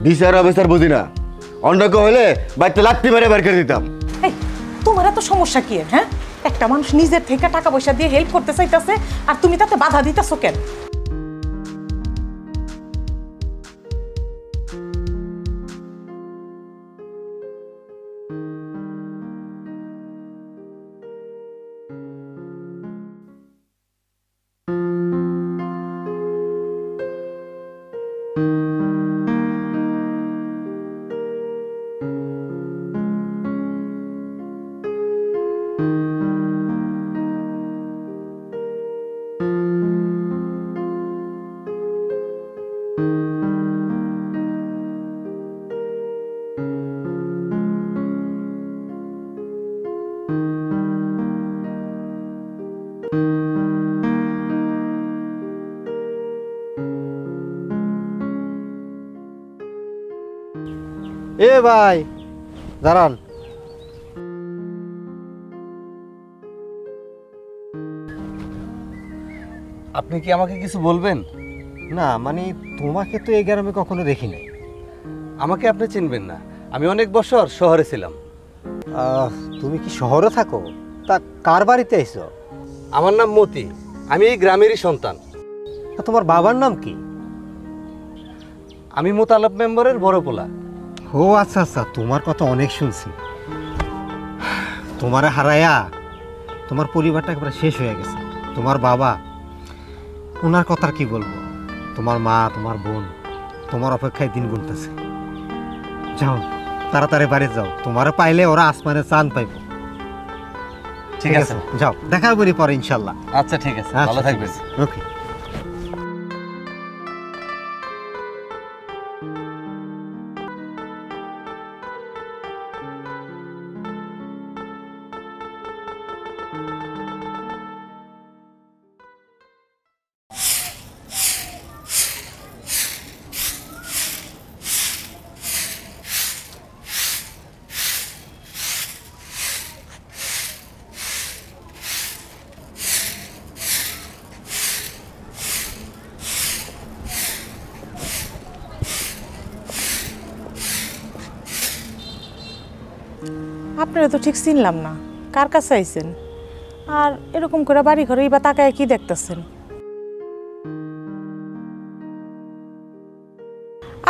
বিচার অবিচার বুঝি না, অন্যকে হলে বাড়িতে লাত্তি মেরে বের করে দিতাম। এই তোমার এত সমস্যা কি? হ্যাঁ, একটা মানুষ নিজের থেকে টাকা পয়সা দিয়ে হেল্প করতে চাইতেছে আর তুমি তাতে বাধা দিতেছো কেন? এ ভাই দাঁড়ান। আপনি কি আমাকে কিছু বলবেন? না মানে তোমাকে তো এই গ্রামে কখনো দেখি নাই। আমাকে আপনি চিনবেন না, আমি অনেক বছর শহরে ছিলাম। তুমি কি শহরে থাকো? তা কার বাড়িতে আইছো? আমার নাম মতি, আমি এই গ্রামেরই সন্তান। তা তোমার বাবার নাম কি? আমি মোতালাব মেম্বারের বড় পোলা। ও আচ্ছা আচ্ছা, তোমার কথা অনেক শুনছি। তোমারে হারায়া তোমার পরিবারটা একেবারে শেষ হয়ে গেছে। তোমার বাবা, ওনার কথা কি বলবো, তোমার মা, তোমার বোন তোমার অপেক্ষায় দিন গুনতেছে। যাও তাড়াতাড়ি বাড়ি যাও, তোমারে পাইলে ওরা আসমানে চাঁদ পাইব। ঠিক আছে, যাও, দেখা করি পরে ইনশাল্লাহ। আচ্ছা ঠিক আছে, ভালো থাকবেন। ওকে। আপনারা তো ঠিক চিনলাম না, কার কাছে আইছেন আর এরকম করে বাড়ি ঘরেই বা তাকায় কি দেখতেছেন?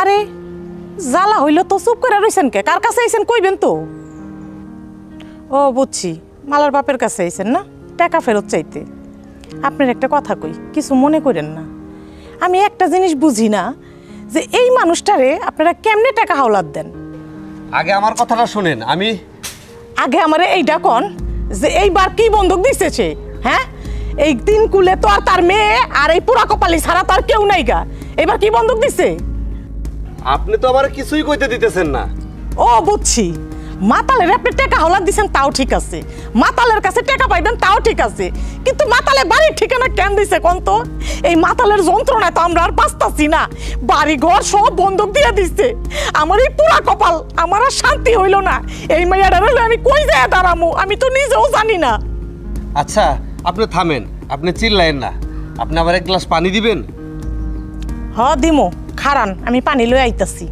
আরে জ্বালা হইল তো চুপ করে রইছেন কে? কার কাছে আইছেন কইবেন তো। ও বুঝছি, মালার বাপের কাছে আইছেন না, টাকা ফেরত চাইতে। আপনার একটা কথা কই, কিছু মনে করেন না। আমি একটা জিনিস বুঝি না যে এই মানুষটারে আপনারা কেমনে টাকা হাওলাত দেন। আগে আমার কথাটা শুনেন। আগে আমারে এইটা কোন যে এইবার কি বন্দুক দিতেছে? হ্যাঁ, এই দিন কুলে তো আর তার মেয়ে আর এই পুরা কপালি ছাড়া তো আর কেউ নাই গা। এবার কি বন্দুক দিছে? আপনি তো আমার কিছুই কইতে দিতেছেন না। ও বুঝছি, মাতালের আপনি টাকা হাওলাত দিছেন তাও ঠিক আছে, মাতালের কাছে টাকা পাইবেন তাও ঠিক আছে, কিন্তু মাতালে বাড়ির ঠিকানা কেন দিছে কোন তো? এই মাতালের যন্ত্রণায় তো আমরা আর বাঁচতাছি না, বাড়ি ঘর সব বন্দুক দিয়ে দিচ্ছে। আমার এই পুরা কপাল, আমার আর শান্তি হইল না। এই মেয়েটা রইলে আমি কই যায় দাঁড়ামু আমি তো নিজেও জানি না। আচ্ছা আপনি থামেন, আপনি চিল্লায়েন না। আপনি আমার এক গ্লাস পানি দিবেন? হ দিমু, খারান আমি পানি লই আইতাছি।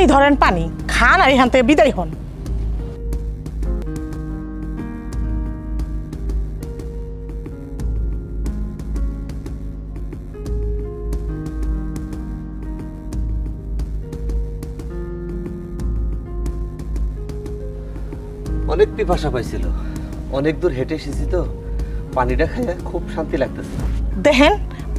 এই ধরেন পানি খান আর এখান থেকে বিদায় হন। অনেক পিপাসা পাইছিল, অনেক দূর হেঁটে এসেছি তো, পানিটা খাইয়া খুব শান্তি লাগতেছে। দেখেন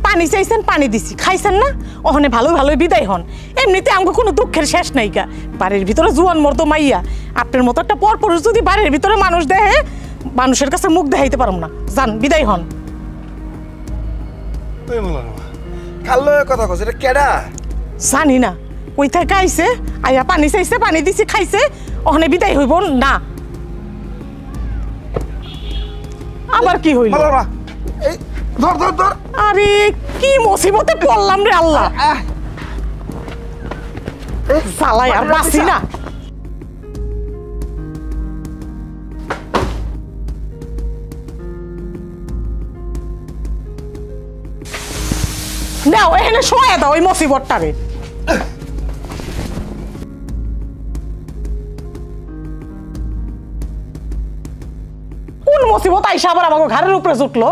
পানি চাইছেন, পানি দিছি, খাইছেন না, ওখানে ভালো ভালো বিদায় হন। এমনিতে আমাকে কোনো দুঃখের শেষ নাই গা। বাড়ির ভিতরে জুয়ান মর্দ মাইয়া, আপনার মতো একটা পর পুরুষ যদি বাড়ির ভিতরে মানুষ দেখে, মানুষের কাছে মুখ দেখাইতে পারম না। যান বিদায় হন। কথা কস, এটা কেডা? জানি না কই থেকে আইছে, আইয়া পানি চাইছে, পানি দিছি, খাইছে, ওখানে বিদায় হইব না। আবার কি হইল? ধর ধর ধর। আরে কি মুসিবতে পড়লাম রে আল্লাহ, জ্বালায় আর বাঁচি না। নাও এখানে শোয়া দাও ওই মুসিবতটারে। কোন মুসিবত আইসা আবার আমাকে ঘরের উপরে জুটলো?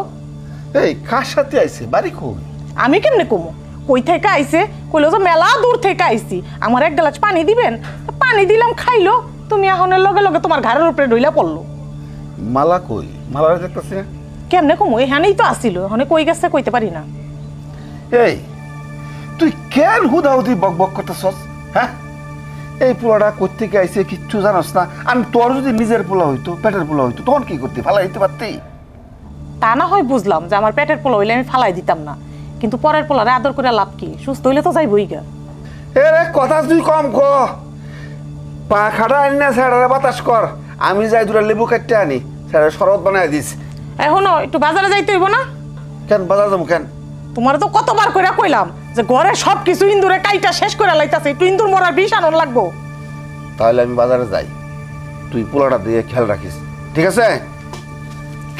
এই কার সাথে আইছে? বাড়ি কই? আমি কেমনে কমো? কই থেকে আইছে? কইলো যে মেলা দূর থেকে আইছি, আমার এক গ্লাস পানি দিবেন। পানি দিলাম, খাইলো। তুমি এখন লগে লগে তোমার ঘরের উপরে ডইলা পড়লো। মালা কই? মালা দেখতেছি না। কেমনে কমো? এখানেই তো আসিল, এখন কই গেছে কইতে পারি না। এই তুই কেন হুদাহুদি বক বক করতেছস? হ্যাঁ, এই পোলাটা কই থেকে আইছে কিচ্ছু জানোস না। আমি তোর যদি নিজের পোলা হইতো, পেটের পোলা হইতো, তখন কি করতি? ফালাই দিতে পারতি? তা না হয় বুঝলাম যে আমার পেটের পোলা হইলে আমি ফালাই দিতাম না, কিন্তু পরের পোলারে আদর করে লাভ কি? সুস্থ হইলে তো যাইবই গা। এরে কথা তুই কম ক। পা খাটা আনি না, স্যারের বাতাস কর। আমি যাই দুটা লেবু কাটতে আনি, স্যারের শরবত বানাই দিস। এখনো একটু বাজারে যাইতে হইব না? কেন বাজার যাবো কেন? তোমার তো কতবার কইরা কইলাম যে ঘরে সবকিছু ইন্দুরে কাইটা শেষ করে লাইতাছে, একটু ইন্দুর মরার বিষ আনন লাগবো। তাহলে আমি বাজারে যাই, তুই পোলাটা দিয়ে খেয়াল রাখিস, ঠিক আছে?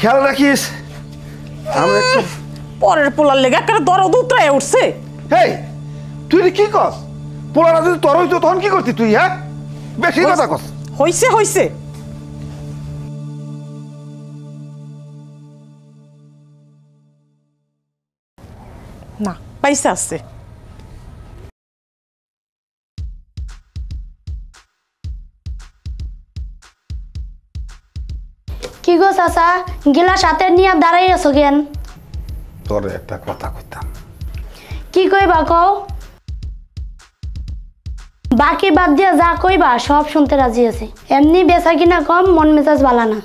খেয়াল রাখিস। আমি একটু পরের পোলার লেগে একটা দরদ উতরায় উঠছে। হেই, তুই কি কস? পোলাটা যদি তোর হইতো তখন কি করতি তুই? হ্যাঁ, বেশি কথা কস। হইছে হইছে। না পয়সা আছে। কি গো চাচা, গিলাস হাতে নিয়ে দাঁড়াই আছো কেন? তোর একটা কথা কইতাম। কি কইবা কও? বাকি বাদ দিয়ে যা কইবা সব শুনতে রাজি আছি। এমনি বেচা কিনা কম, মন মেজাজ ভালো না।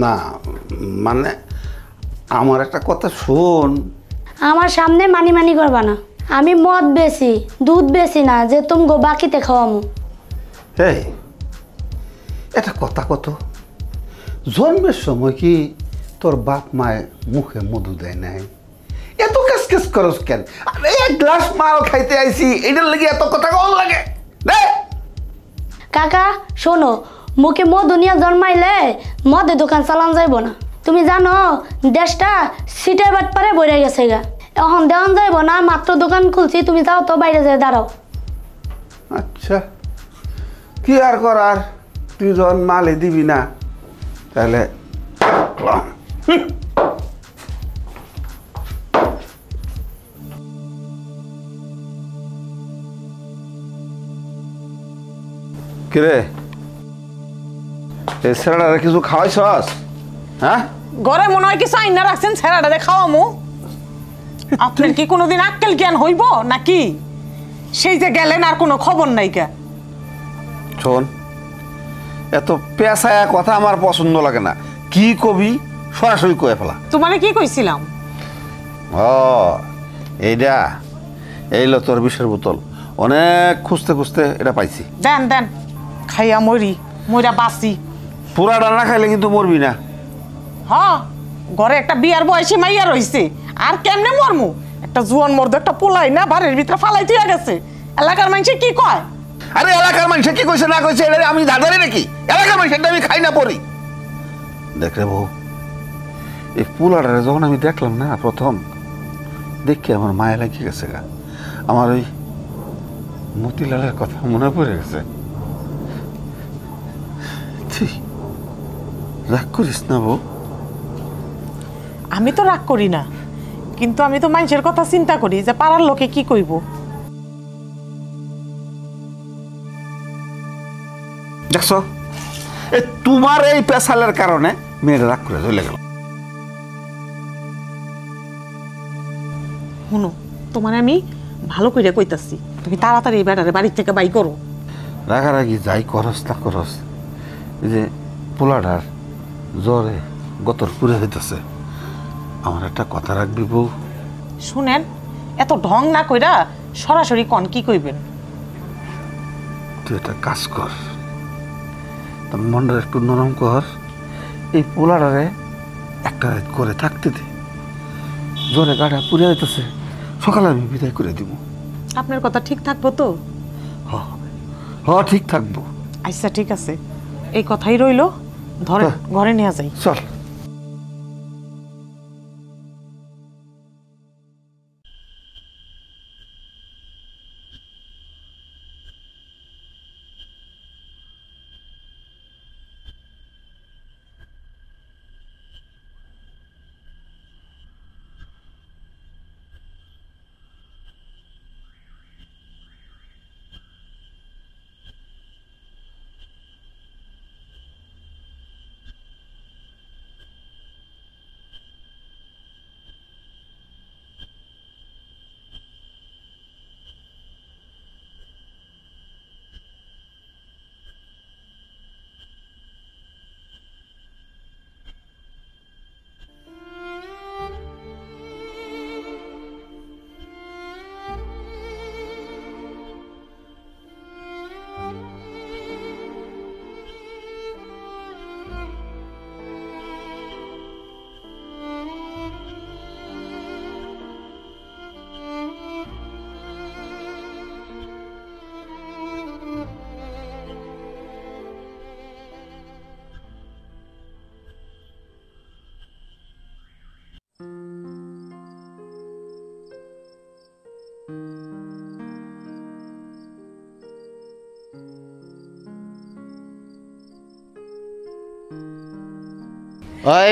না মানে আমার একটা কথা শোন। আমার সামনে মানি মানি করবা না। আমি মদ বেশি, দুধ বেশি না যে তুমি গো বাকিতে খাওয়ামু। এই এটা কথা কত, জন্মের সময় কি তোর বাপ মায়ের মুখে মধু দেয় নাই? এত কেস কেস করস কেন? আরে এক গ্লাস মাল খাইতে আইছি, এটার লাগি এত কথা কল লাগে? কাকা শোনো, মুখে মধু নিয়ে জন্মাইলে মদের দোকান চালান যাইব না। তুমি জানো দেশটা সিটে বাট পারে বইরে গেছে গা, এখন দেওয়ান যাইব না। মাত্র দোকান খুলছি, তুমি যাও তো বাইরে যেয়ে দাঁড়াও। আচ্ছা কি আর করার, তুই যখন মালে দিবি না তাহলে কিরে এই ছেলেটারে কিছু খাওয়াইছস? হ্যাঁ, ঘরে মনে হয় কিছু আইনা রাখছেন, ছেড়াটা দেখাওয়ামু। আপনার কি কোনোদিন আক্কেল জ্ঞান হইব নাকি? সেই যে গেলেন আর কোনো খবর নাই কা। শোন, এত পেশায়া কথা আমার পছন্দ লাগে না। কি কবি সরাসরি কয়ে ফেলা। তোমারে কি কইছিলাম? ও এইটা, এইলো তোর বিষের বোতল। অনেক খুঁজতে খুঁজতে এটা পাইছি। দেন দেন, খাইয়া মরি, মইরা বাঁচি। পুরাটা না খাইলে কিন্তু মরবি না। হ্যাঁ, ঘরে একটা বিয়ার বয়সী মাইয়া রইছে, আর কেমনে মরমু? একটা জুয়ান মর্দ একটা পোলাই না বাড়ির ভিতরে ফালাই দিয়া গেছে। এলাকার মানুষে কি কয়? আরে এলাকার মানুষে কি কইছে না কইছে এটা আমি ধাঁধারি নাকি? এলাকার মানুষের আমি খাই না পড়ি। দেখ রে বউ, এই পোলাটারে যখন আমি দেখলাম না প্রথম, দেখে আমার মায়া লাগিয়ে গেছে গা। আমার ওই মতিলালের কথা মনে পড়ে গেছে। রাগ করিস না বউ। আমি তো রাগ করি না, কিন্তু আমি তো মানুষের কথা চিন্তা করি যে পাড়ার লোকে কি কইব। দেখছ, তোমার এই পেশালের কারণে মেয়েরা রাগ করে চলে গেল। শুনো, তোমার আমি ভালো করে কইতাছি, তুমি তাড়াতাড়ি এই বেটারে বাড়ির থেকে বাই করো। রাগারাগি যাই করস না করস, এই যে পোলাটার জ্বরে গতর পুরে হইতেছে। আমার একটা কথা রাখবি বউ। শুনেন, এত ঢং না কইরা সরাসরি কন কি কইবেন। তুই একটা কাজ কর, তোর মনটা একটু নরম কর, এই পোলাটারে একটা রাত করে থাকতে দে। জ্বরে গাটা পুড়ে যাইতেছে, সকালে আমি বিদায় করে দিব। আপনার কথা ঠিক থাকবো তো? হ ঠিক থাকবো। আচ্ছা ঠিক আছে, এই কথাই রইলো, ধরে ঘরে নিয়ে যাই। চল।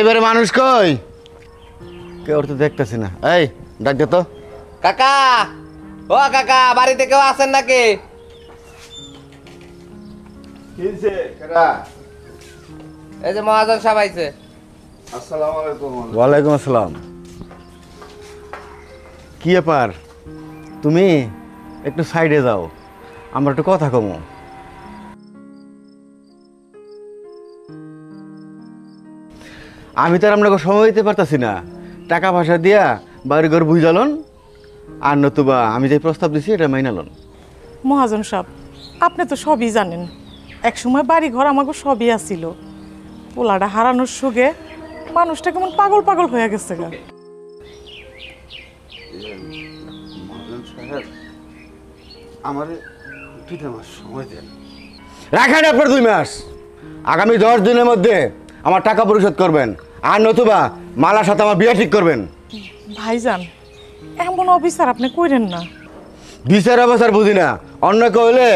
এবারে মানুষ কই? কেউ তো দেখতেছি না। এই ডাক দে তো। কাকা, ও কাকা, বাড়িতে কেউ আছেন নাকি? এই যে মহাজন সাহেব আইছে। আসসালামু আলাইকুম। ওয়ালাইকুম আসসালাম। কি ব্যাপার? তুমি একটু সাইডে যাও, আমরা একটু কথা কমো। আমি তো আর আপনাকে সময় দিতে পারতাছি না, টাকা পয়সা দিয়া বাড়ি ঘর বুঝালন, আর নতুবা আমি যে প্রস্তাব দিছি এটা মাইনালন। মহাজন সাহেব, আপনি তো সবই জানেন, এক সময় বাড়ি ঘর আমাকে সবই আসিল, পোলাটা হারানোর সুগে মানুষটা কেমন পাগল পাগল হয়ে গেছে গা। আমার 2 মাস সময় দেন। রাখেন আপনার 2 মাস, আগামী 10 দিনের মধ্যে আমার টাকা পরিশোধ করবেন, আর নতুবা মালার সাথে আমার বিয়ে ঠিক করবেন। ভাইজান, এমন অফিসার আপনি কইরেন না। বিচার অবস্থার বুঝি না, অন্য কেউ হলে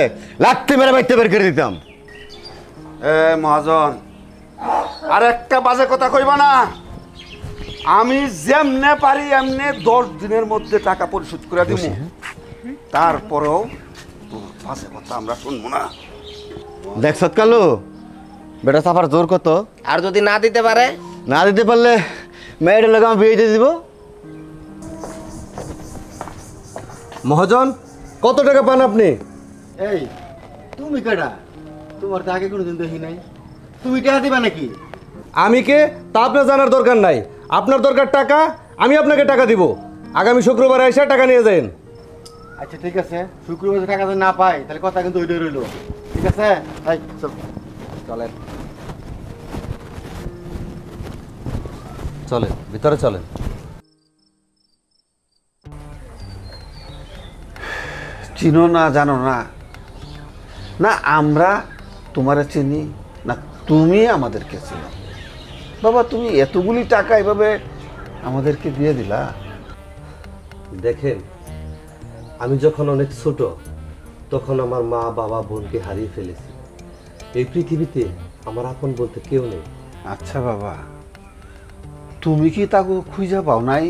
লাত্তি মেরে বাইতে বের করে দিতাম। মহাজন, আর একটা বাজে কথা কইবা না। আমি যেমনে পারি এমনে 10 দিনের মধ্যে টাকা পরিশোধ করে দিব, তারপরেও তোর বাজে কথা আমরা শুনবো না। দেখছত কালু বেটা সাফার জোর কত। আর যদি না দিতে পারে? না দিতে পারলে মেয়ের লোক আমার বিয়ে দিয়ে দিব। মহাজন, কত টাকা পান আপনি? এই তুমি কেডা? তোমার তো আগে কোনোদিন দেখি নাই, তুমি টাকা দিবা নাকি? আমি কে তা আপনার জানার দরকার নাই। আপনার দরকার টাকা, আমি আপনাকে টাকা দিব। আগামী শুক্রবার এসে টাকা নিয়ে যান। আচ্ছা ঠিক আছে, শুক্রবার টাকা যদি না পাই তাহলে কথা কিন্তু ওইটাই রইল। ঠিক আছে, এই চল। চলেন চলেন, ভিতরে চলেন। চিনো না, জানো না, না আমরা তোমারে চিনি না তুমি আমাদেরকে চিনো। বাবা, তুমি এতগুলি টাকা এভাবে আমাদেরকে দিয়ে দিলা। দেখেন, আমি যখন অনেক ছোট তখন আমার মা বাবা বোনকে হারিয়ে ফেলেছি। এই পৃথিবীতে আমার আপন বলতে কেউ নেই। আচ্ছা বাবা, তুমি কি তাকে খুঁজে পাও নাই?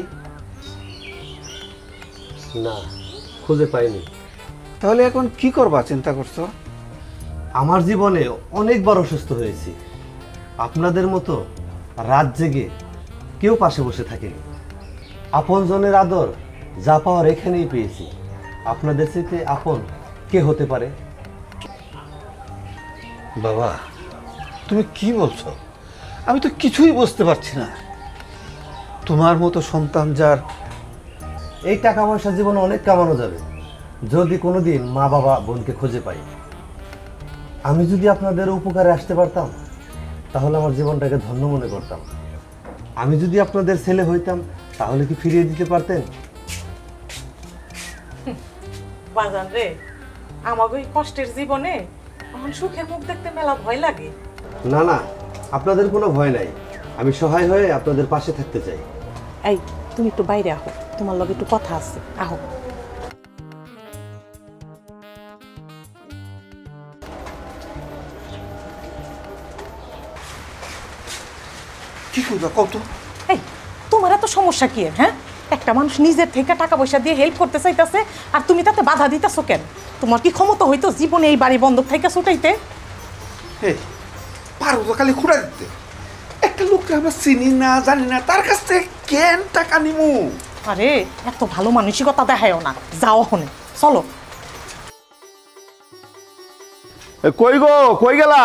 না, খুঁজে পাইনি। তাহলে এখন কি করবা চিন্তা করছো? আমার জীবনে অনেকবার অসুস্থ হয়েছি। আপনাদের মতো রাত জেগে কেউ পাশে বসে থাকেনি। আপনজনের আদর যা পাওয়ার এখানেই পেয়েছি। আপনাদের সাথে আপন কে হতে পারে? বাবা, তুমি কি বলছো? আমি তো কিছুই বুঝতে পারছি না। তোমার মতো সন্তান যার, এই টাকা পয়সা জীবনে অনেক কামানো যাবে যদি কোনোদিন মা বাবা বোনকে খুঁজে পাই। আমি যদি আপনাদের উপকারে আসতে পারতাম তাহলে আমার জীবনটাকে ধন্য মনে করতাম। আমি যদি আপনাদের ছেলে হইতাম তাহলে কি ফিরিয়ে দিতে পারতেন? বাজান রে, আমাকে এই কষ্টের জীবনে এখন সুখের মুখ দেখতে মেলা ভয় লাগে। না না, আপনাদের কোনো ভয় নাই। আমি সহায় হয়ে আপনাদের পাশে থাকতে চাই। এই তুমি একটু বাইরে আহো, তোমার লগে একটু কথা আছে, আহো। কি করবা কত? এই তোমার এত সমস্যা কি এর, হ্যাঁ? একটা মানুষ নিজের থেকে টাকা পয়সা দিয়ে হেল্প করতে চাইতেছে আর তুমি তাতে বাধা দিতেছো কেন? তোমার কি ক্ষমতা হইতো জীবনে এই বাড়ি বন্ধক থেকে ছুটাইতে? হে, পারো তো খালি খুঁড়া দিতে। একটা লোককে আমরা চিনি না জানি না, তার কাছ থেকে কেন টাকা নিমু? আরে এত ভালো মানসিকতা দেখায়ও না, যাও হনে, চলো। কই গো, কই গেলা?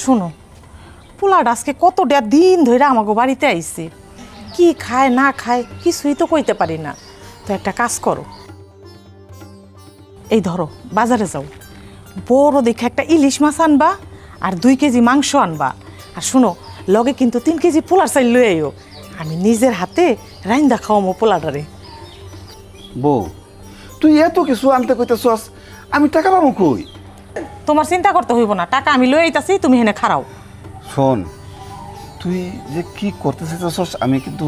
শুনো, পোলাটা আজকে কতটা দিন ধরে আমাকে বাড়িতে আইছে, কি খায় না খায় কিছুই তো কইতে পারি না। তো একটা কাজ করো, এই ধরো বাজারে যাও, বড় দেখে একটা ইলিশ মাছ আনবা আর 2 কেজি মাংস আনবা। আর শুনো, লগে কিন্তু 3 কেজি পোলার চাইল লই আইও, আমি নিজের হাতে রাইন্দা খাওয়ামো পোলাটারে। বউ, তুই এত কিছু আনতে কইতেছস, আমি টাকা পাবো কই? তোমার চিন্তা করতে হইব না, টাকা আমি লই আইতাছি, তুমি হেনে খাড়াও। শোন, তুই যে কি করতে চাইতেছস আমি কিন্তু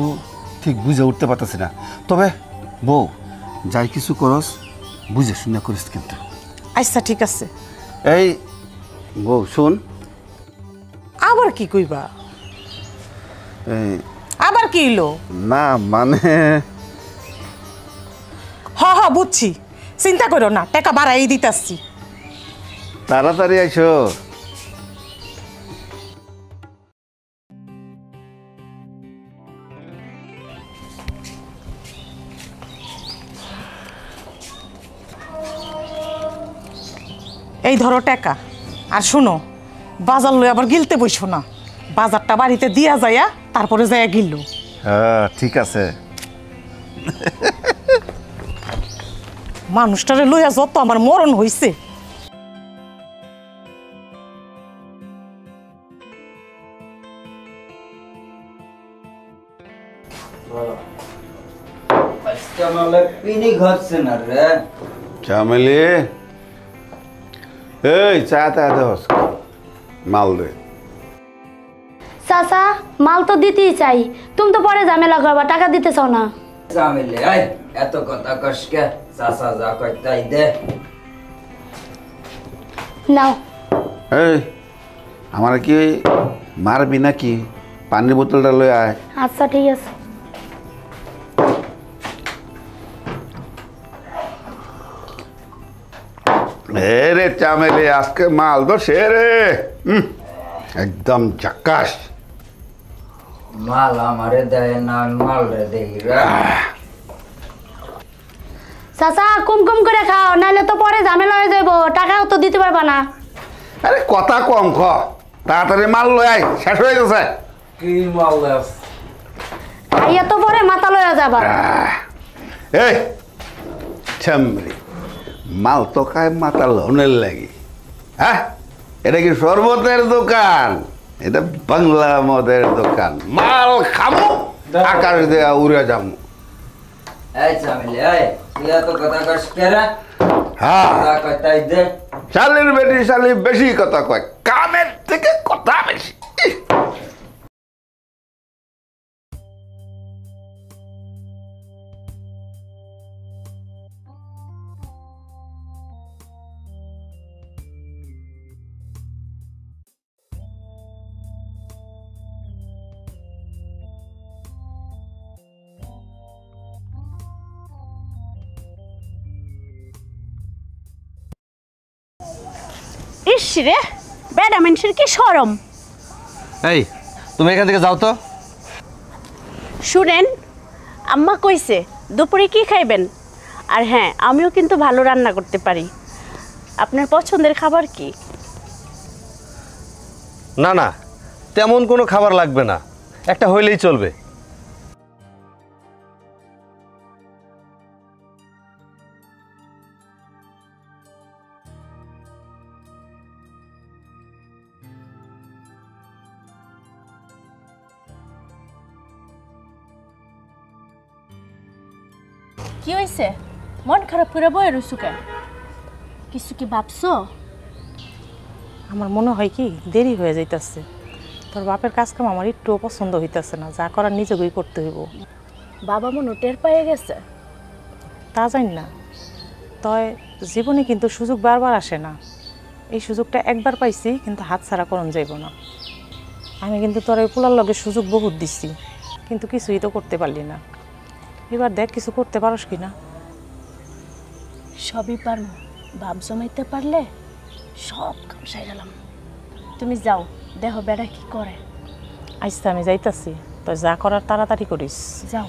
ঠিক বুঝে উঠতে পারতেছি না। তবে বউ, যাই কিছু করস বুঝে শুনে করিস কিন্তু। আচ্ছা ঠিক আছে। এই বউ শোন, আবার কি কইবা? এই আবার কি হইলো? না মানে হ বুঝছি, চিন্তা করো না, টাকা বাড়াই দিতাছি। তাড়াতাড়ি আইসো। এই ধরো টাকা, আর শুনো, বাজার লই আবার গিলতে বইসো না, বাজারটা বাড়িতে দিয়া যায়া তারপরে যায়া গিললো। হ্যাঁ ঠিক আছে। মানুষটারে লইয়া যত আমার মরণ হইছে। পিনি ঘটছে না রে। চামেলি, এই চা তা দোস মাল দে। চাচা, মাল তো দিতেই চাই, তুমি তো পরে ঝামেলা করবা, টাকা দিতে চাও না। জামিলে আই এত কথা কসকে, চাচা যা কয় তাই দে। নাও। এই আমার কি মারবি নাকি? পানির বোতলটা লই আয়। আচ্ছা ঠিক আছে। রে চামেলি, আজকে মাল তো সে রে, একদম ঝাক্কাস। মাল আমারে দেয় না, আমি মাল রে দেই রে। চাচা কম কম করে খাও, নাহলে তো পরে ঝামেলা হয়ে যাবো, টাকাও তো দিতে পারবা না। আরে কথা কম খ, তাড়াতাড়ি মাল লই আয়, শেষ হয়ে গেছে। কি মাল দেস? খাইয়া তো পরে মাথা লইয়া যাবা। এই চামড়ি, মাল তো খায় মাথা লোনের লাগি। হ্যাঁ, এটা কি শরবতের দোকান? এটা বাংলা মদের দোকান। মাল খামু, আকাশ দেয়া উড়ে যাবো। এই জামিলে আই, তুই এত কথা কসকে রে? হ্যাঁ, যা কয় তাই দে। শালির বেটি শালি বেশি কথা কয়, কামের থেকে কথা বেশি। ইস রে, বেড়া মানুষের কি শরম। এই তুমি এখান থেকে যাও তো। শুনেন, আম্মা কইছে দুপুরে কি খাইবেন, আর হ্যাঁ আমিও কিন্তু ভালো রান্না করতে পারি। আপনার পছন্দের খাবার কি? না না, তেমন কোনো খাবার লাগবে না, একটা হইলেই চলবে। কি হয়েছে? মন খারাপ করে বয়ে রইছো কেন? কিছু কি ভাবছো? আমার মনে হয় কি দেরি হয়ে যাইতেছে। তোর বাপের কাজকাম আমার একটুও পছন্দ হইতেছে না, যা করার নিজেকেই করতে হইব। বাবা মনে টের পেয়ে গেছে? তা জানি না, তয় জীবনে কিন্তু সুযোগ বারবার আসে না। এই সুযোগটা একবার পাইছি, কিন্তু হাত ছাড়া করণ যাইব না। আমি কিন্তু তোর এই পোলার লগে সুযোগ বহুত দিচ্ছি, কিন্তু কিছুই তো করতে পারলি না। এবার দেখ কিছু করতে পারস কি না। সবই পারবো, ভাব জমাইতে পারলে সব কাম সাইরালাম। তুমি যাও, দেহ বেড়া কি করে। আচ্ছা আমি যাইতাছি, তো যা করার তাড়াতাড়ি করিস। যাও।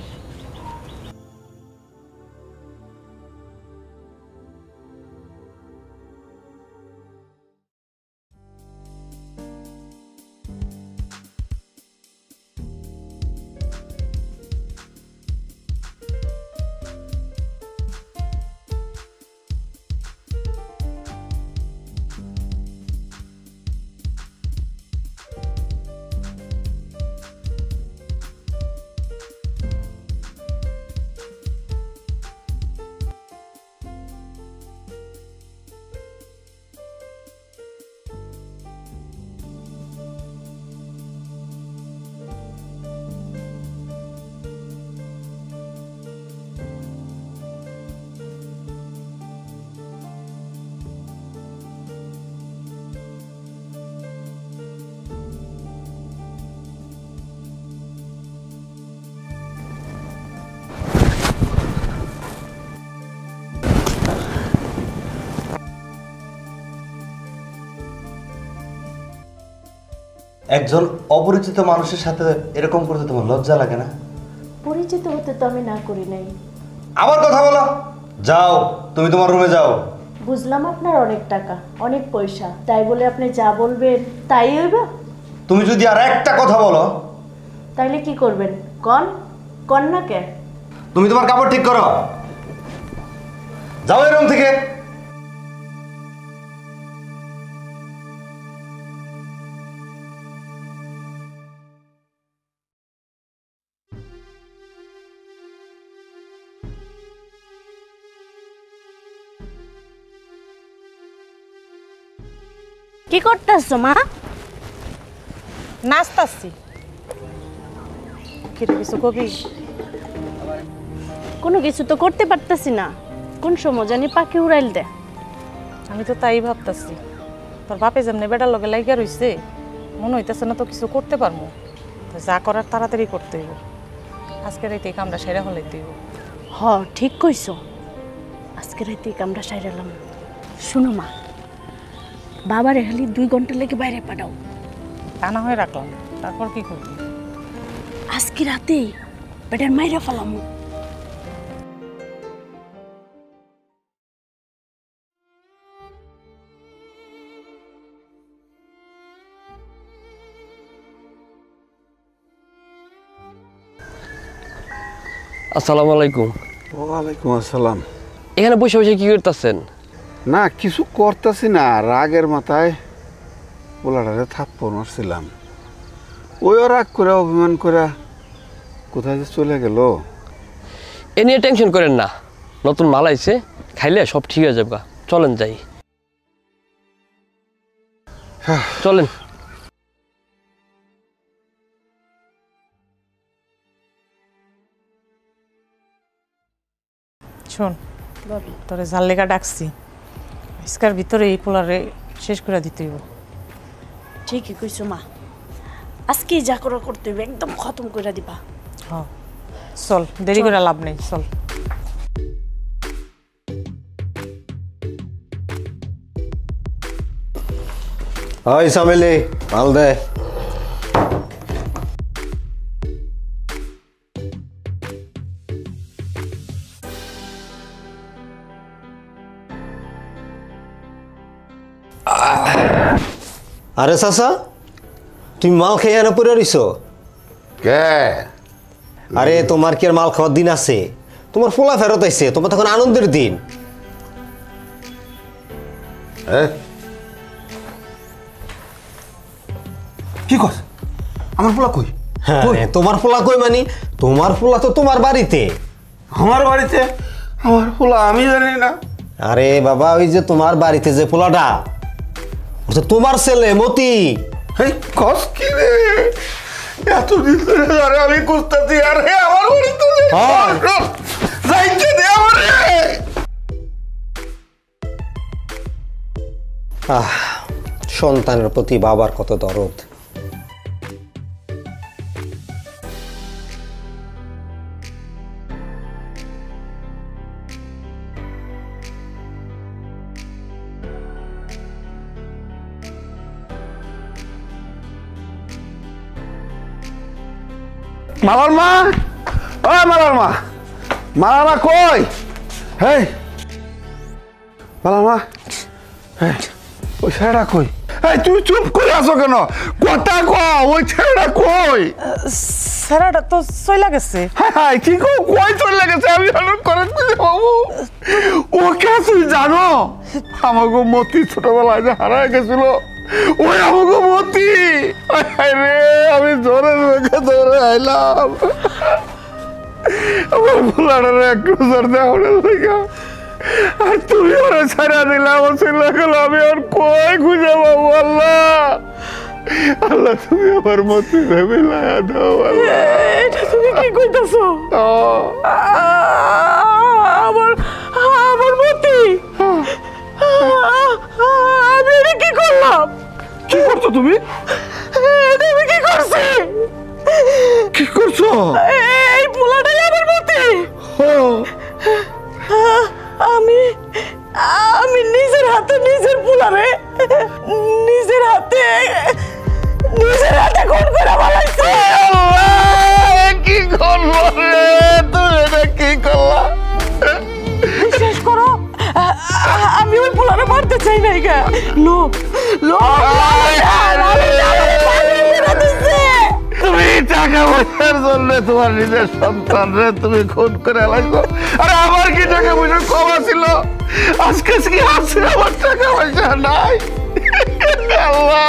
একজন অপরিচিত মানুষের সাথে এরকম করতে তোমার লজ্জা লাগে না? পরিচিত হতে তো আমি না করি নাই। আবার কথা বলো। যাও, তুমি তোমার রুমে যাও। বুঝলাম আপনার অনেক টাকা, অনেক পয়সা, তাই বলে আপনি যা বলবেন তাই হইব? তুমি যদি আর একটা কথা বলো, তাইলে কি করবেন? কন কন না কে? তুমি তোমার কাপড় ঠিক করো, যাও এই রুম থেকে। কি করতেছো মা? নাচতাছি। কিরে কিছু কবি? কোনো কিছু তো করতে পারতেছি না, কোন সময় জানি পাখি উড়াইল দে। আমি তো তাই ভাবতাছি, তোর বাপে যেমনি বেটার লগে লাইগা রইছে, মনে হইতেছে না তো কিছু করতে পারবো। তো যা করার তাড়াতাড়ি করতে হইব, আজকে রাইতে কামটা সেরা হলাইতে হইব। হ ঠিক কইছো, আজকে রাতে কামটা সাইরালাম। শুনো মা, বাবারে খালি 2 ঘন্টা লেগে বাইরে পাঠাও। টানা হয়ে রাখলাম, তারপর কি করবি? আজকে রাতে বেটার মাইরা ফেলাম। আসসালামু আলাইকুম। ওয়ালাইকুম আসসালাম। এখানে বসে বসে কি করতেছেন? না কিছু করতেছি না, রাগের মাথায় পোলাটারে থাপ্পড় মারছিলাম। ওইও রাগ করে অভিমান করে কোথায় যে চলে গেল। এ নিয়ে টেনশন করেন না, নতুন মাল আইছে, খাইলে সব ঠিক হয়ে যাবে। চলেন যাই, চলেন। শোন, তোরে জাল লেগা ডাকছি, আজকার ভিতরে এই পোলারে শেষ করে দিতে হইব। ঠিকই কইছো মা, আজকে যা করা করতে হবে একদম খতম করে দিবা। হ্যাঁ চল, দেরি করে লাভ নেই, চল। হয় সামেলি, মাল দে। আরে চাচা, তুমি মাল খেয়ে এনে পড়ে রইছো কে? আরে তোমার কি আর মাল খাওয়ার দিন আছে? তোমার পোলা ফেরত আইছে, তোমার তখন আনন্দের দিন। কি কর? আমার পোলা কই? হ্যাঁ তোমার পোলা কই মানে? তোমার পোলা তো তোমার বাড়িতে। আমার বাড়িতে? আমার পোলা আমি জানি না। আরে বাবা, ওই যে তোমার বাড়িতে যে পোলাটা, ওটা তোমার ছেলে মতি। এই কস কি রে, এতদিন ধরে আরে আমি খুঁজতেছি, আরে আমার বাড়িতে যাইতে দে আমারে। সন্তানের প্রতি বাবার কত দরদ। মালার মা, ও মালার মা, মালার মা কই? হেই মালার মা, ওই ছেলেটা কই? এই তুই চুপ করে আছো কেন? কথা কও, ওই ছেলেটা কই? স্যারাটা তো চইলা গেছে। হ্যাঁ কি কই চলে গেছে? আমি হঠাৎ করে খুঁজে পাবো। ও কে তুই জানো? আমাকে মতি ছোটবেলায় যে হারায় গেছিল, ওই আমাকে মতি। রে আমি জোরের মুখে দৌড়ে আইলাম, আমার ভোলাটার এক রোজার দেওয়ার লেগা, আর তুমি ওরা ছাড়া দিলে আমার ছেলে গেল। আমি আর কই খুঁজে পাবো? আল্লাহ আল্লাহ, তুমি আমার মতি ভেবে লায়া দাও আল্লাহ। এটা তুমি কি কইতাছো? আমার আমার মতি, আমি এটা কি করলাম? কি করছো তুমি? এটা আমি কি করছি? কি করছো? এই পোলাটাই আমার মতি। আমি আমি নিজের হাতে নিজের পোলারে নিজের হাতে খুন করে ফেলাইছি। কি করবো রে? তুমি এটা কি করলা? বিশ্বাস করো, আমি ওই পোলারে মারতে চাই নাই গা। লোক লোক তুমি টাকা পয়সার জন্য তোমার নিজের সন্তান রে তুমি খুন করে লাগছো। আরে আমার কি টাকা পয়সা কম ছিল? আজকে কি আছে আমার টাকা পয়সা নাই? আল্লাহ